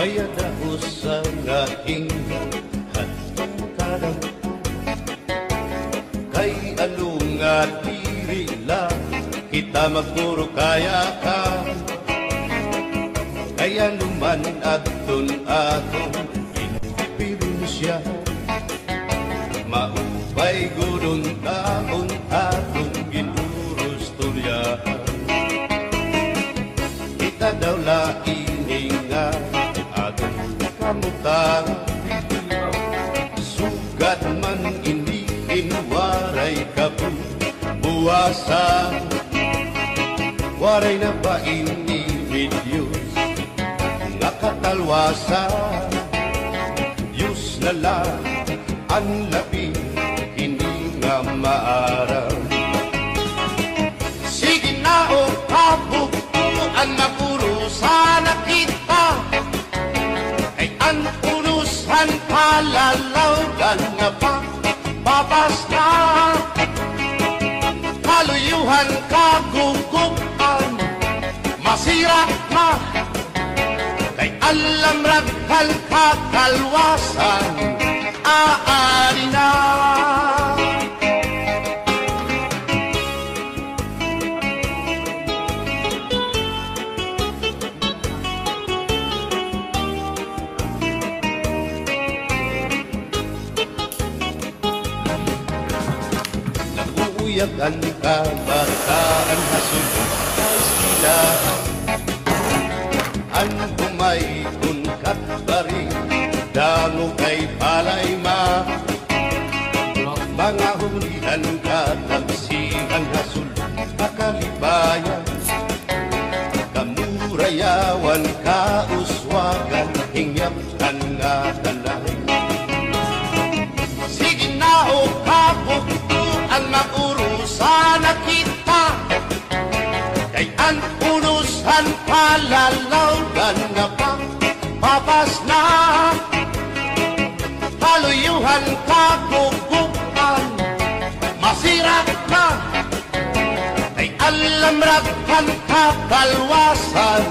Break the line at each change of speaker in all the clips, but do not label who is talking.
bayada usa nga ingnan kadang kay alunga diri lang kita magpuro kaya ka kaya luman aton inspirasya maupay gudon taon aton ginurus turyahan kita daw laininga aton kamutan sugat man hindi inwaray kabuwasan waray na ba ini videos nga katalwasan Diyos na lang ang labi hindi nga maaram sige na o kabuktuan na puro sana kita ay ang unusan palalawgan na babas na kaluyuhan kagugupan masira na kay alam raghal kakalwasan aari na nabuuyagan ka barkaan hasunod sila ang humay unkat bari dango kay palay ma mga hulihan ka tagsihan hasul kakalibayan kamurayawan kauswagan hingyap kan nga talay sige na o kabuktuan maurusan na kita kay ang unusan palalawgan na papas na kaluyuhan kagugupan masira na kay alam raghal kakalwasan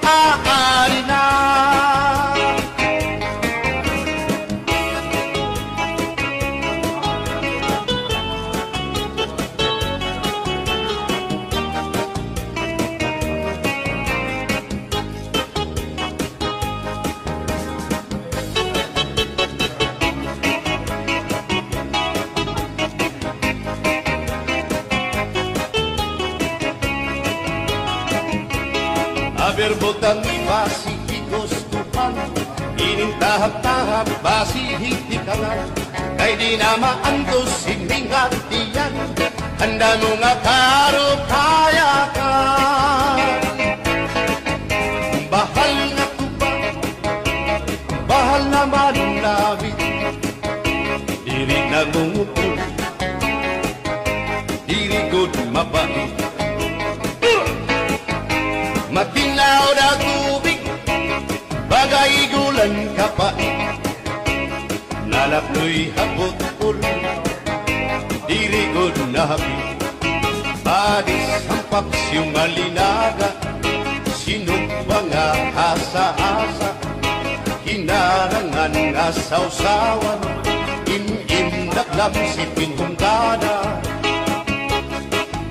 aari na Berbotan basi gustuhan inintahap-tahap basi hitikalan kay di na maantos hindi ngatiyan handa mo nga karo kaya ka bahal na tuba bahal naman labit diri nagungutol diri good mabait matinaw na tubig bagay gulan kapait nalapnoy habot ulo dirigod na hapit badis ang paksyong malinaga sinugba nga hasa-hasa hinarangan nga sausawan im-im naklamsipin hungkada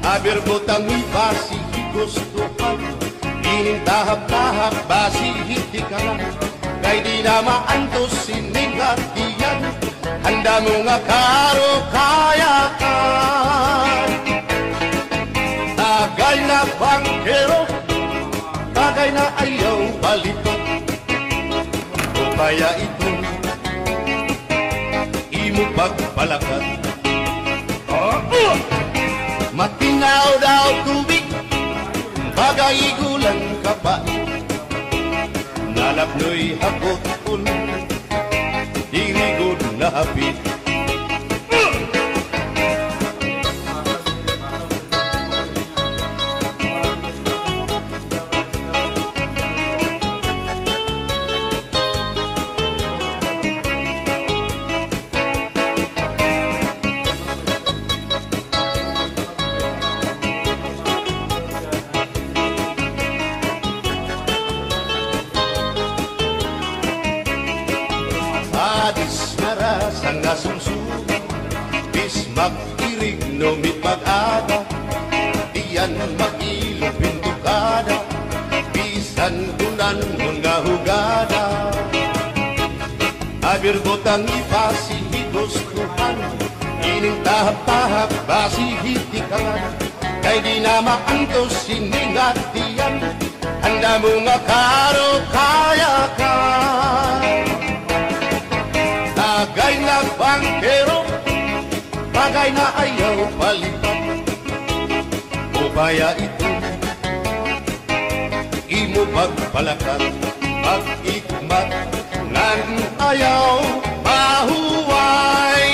aberbotang ibasi higustuhan inintahap-tahap basi hitikalan kay di na maantos siningatiyan handa mo nga karo kaya ka tagay na bangkero tagay na ayaw balito o kaya ito imo pagpalakat matinaw daw tubig bagay gulan kapait nalapnoy habot ulo dirigod na hapit madismara sang asumsumo, bis mag-irig no mit mag-ada, diyan mag-ilog pintukada, bisan kunan mo nga hugada. Abirgot ang ipasihigos kuhan, ining tahap-tahap basihitikan, kay di na maantos siningatiyan, handa mo nga karo kaya ka. Tagay na bangkero, bagay na ayaw palipat, o kaya ito imo pagpalakat, pag-ikmat ngan ayaw mahuway.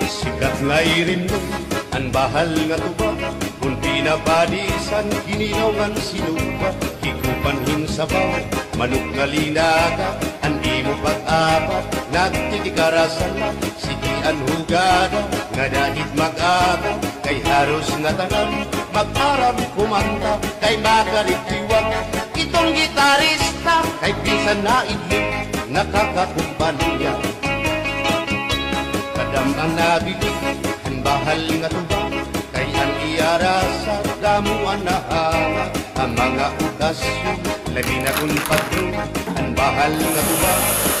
Sikat ngay rin mo ang bahal nga tuba, kung pinapadisan gininongan sinuba, hikupanhin sa baw, manok nga linaga, andi mo pag-apat, nagtitikarasan na, sige ang hugada, nga dahit mag-aga, kay haros nga tanan, mag-aram kumanta, kay makaritiwag, itong gitarista, kay pisan na idlip, nakakakumpanya. Kadam ang nabilig, ang bahal nga tuba, kay ang iarasa, damuan na hanga, ang mga okasyon, labi na kung patron, ang bahal nga tuba,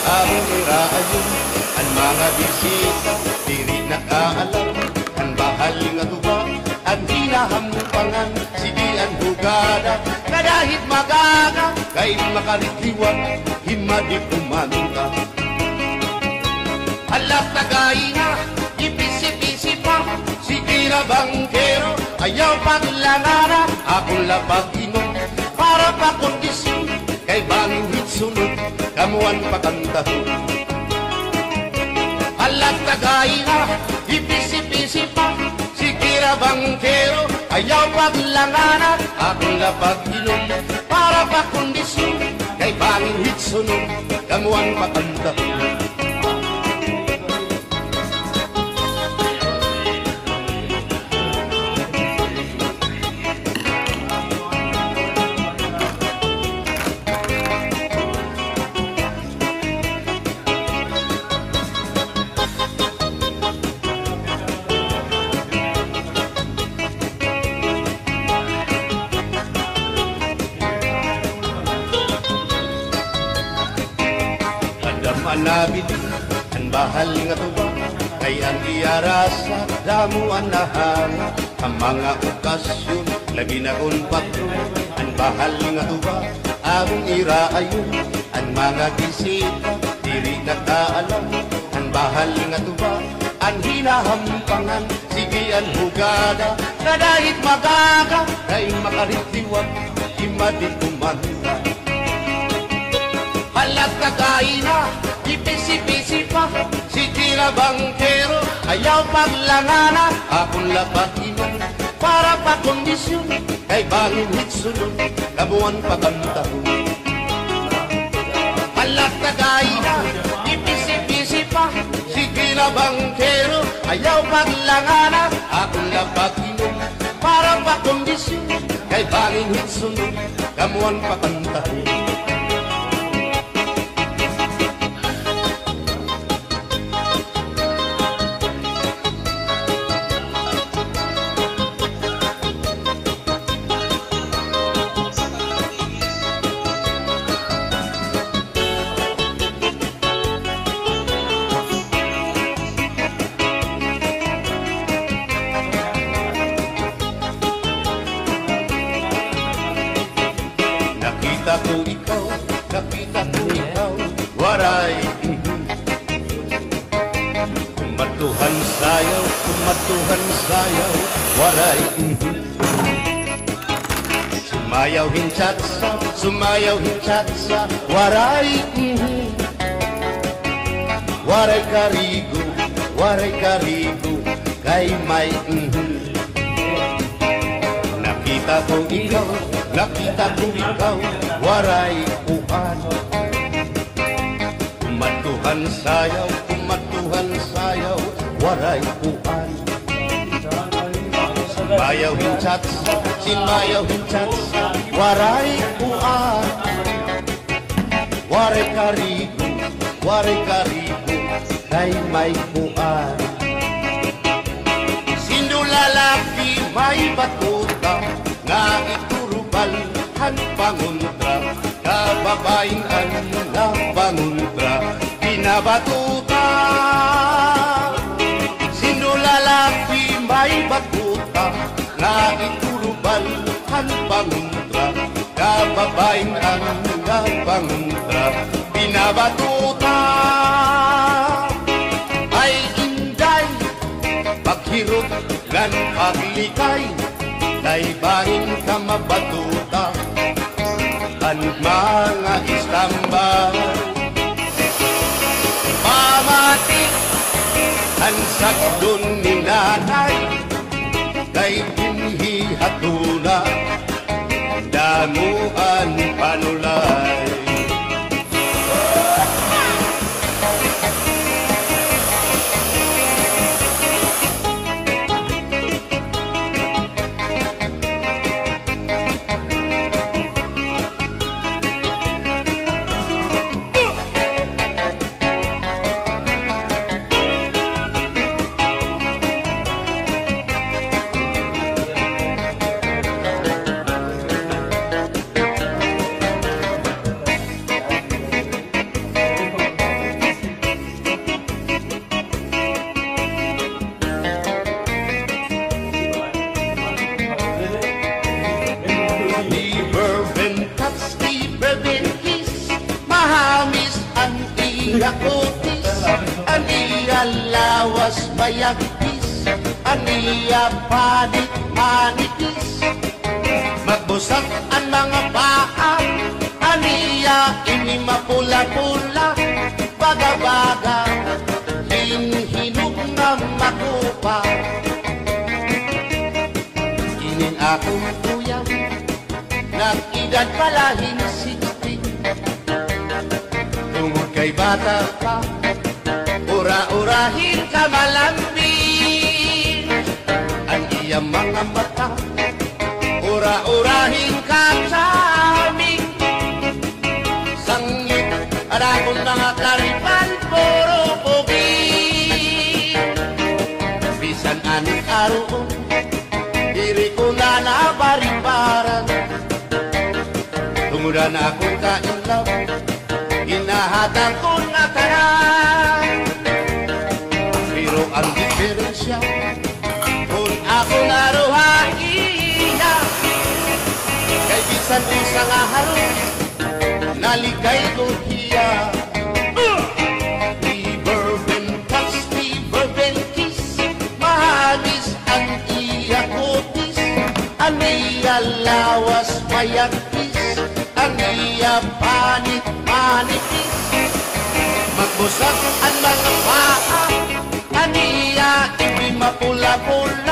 among iraayon, ang mga bisita, diri nakaalam, ang bahal nga tuba, ang hinahampangan, sige ang hugada, kadahit magaga, kay makaritiwag, himadi kumanta. Alat tagay na, ipisi-pisi pa, sige na bangkero, ayaw paglangara, akong lapag-inom, para pa kondisyon, kay bangin hitsunod, kamuan pakantahon. Alat tagay na, ipisi-pisi pa, sige na bangkero, ayaw paglangara, akong lapag-inom, para pa kondisyon, kay bangin hitsunod, kamuan pakantahon. Manabili, ang bahal nga tuba, kay ang iarasa, damuan na hanga, ang mga okasyon, labi na kung patro, ang bahal nga tuba, among iraayon, ang mga bisita, diri nakaalam, ang bahal nga tuba, ang hinahampangan, sige ang hugada, na dahit magaga, kay makaritiwag, imadi kumanta. Halat kagay na, ipisi-pisi pa, sige na bangkero, ayaw paglangana, akong lapag-inom, para pa kondisyon, kay bangin hitsunod, kabuan pakantahon. Halat kagay na, ipisi-pisi pa, sige na bangkero, ayaw paglangana, akong lapag-inom, para pa kondisyon, kay bangin hitsunod, kamuan pakantahon. Nakita ko ikaw, waray. Kumatuhan sayaw, waray. Sumayaw hinchatsa, waray. Waray karigo, kay may Nakita ko ikaw, waray uhan. Kumatuhan sayaw, matuhan sayaw, waray puan. Bayaw hinchats, sinmayaw hinchats, waray puan. Waray karigo, kay may puan. Sinulalaki may batuta, nga iturubalhan panguntra, kababayan na panguntra, pinabatuta. Sinulalaki may batuta, nga iturubalhan panguntra, kababayan na panguntra, pinabatuta. Ay inday, paghirot ngan paglikay, kay bahin ka mabatuta, ang mga istambay. Pamatik ang sakdon ni nanay, kay binhi hatuna, damuan panulay. Yakutis, aniya lawas bayagtis, aniya panit manitis, magbusag ang mga paa, aniya ini mapula-pula, baga-baga, hinhinog na makupa. Kinin akong kuya, nag-edad pala hinisik, tungod kay bata ka, ura-urahin ka malambing. Ang iyang mga mata, ura-urahin ka saming. Sanglit, arakong mga karipan, puro pugi. Bisan anong aroon, diri ko na nabaribaran. Tumudan akong kainlaw, hinahatang ko na tanan. Pero ang diferensya, kung ako naruhaiya, kay bisan isang aharong, naligay ko hiya. Liver touch, liver kiss, mahalis ang iya kutis, aniya lawas mayagtis, aniya panit manitis, magbusag ang mga paa, aniya ibi mapula-pula.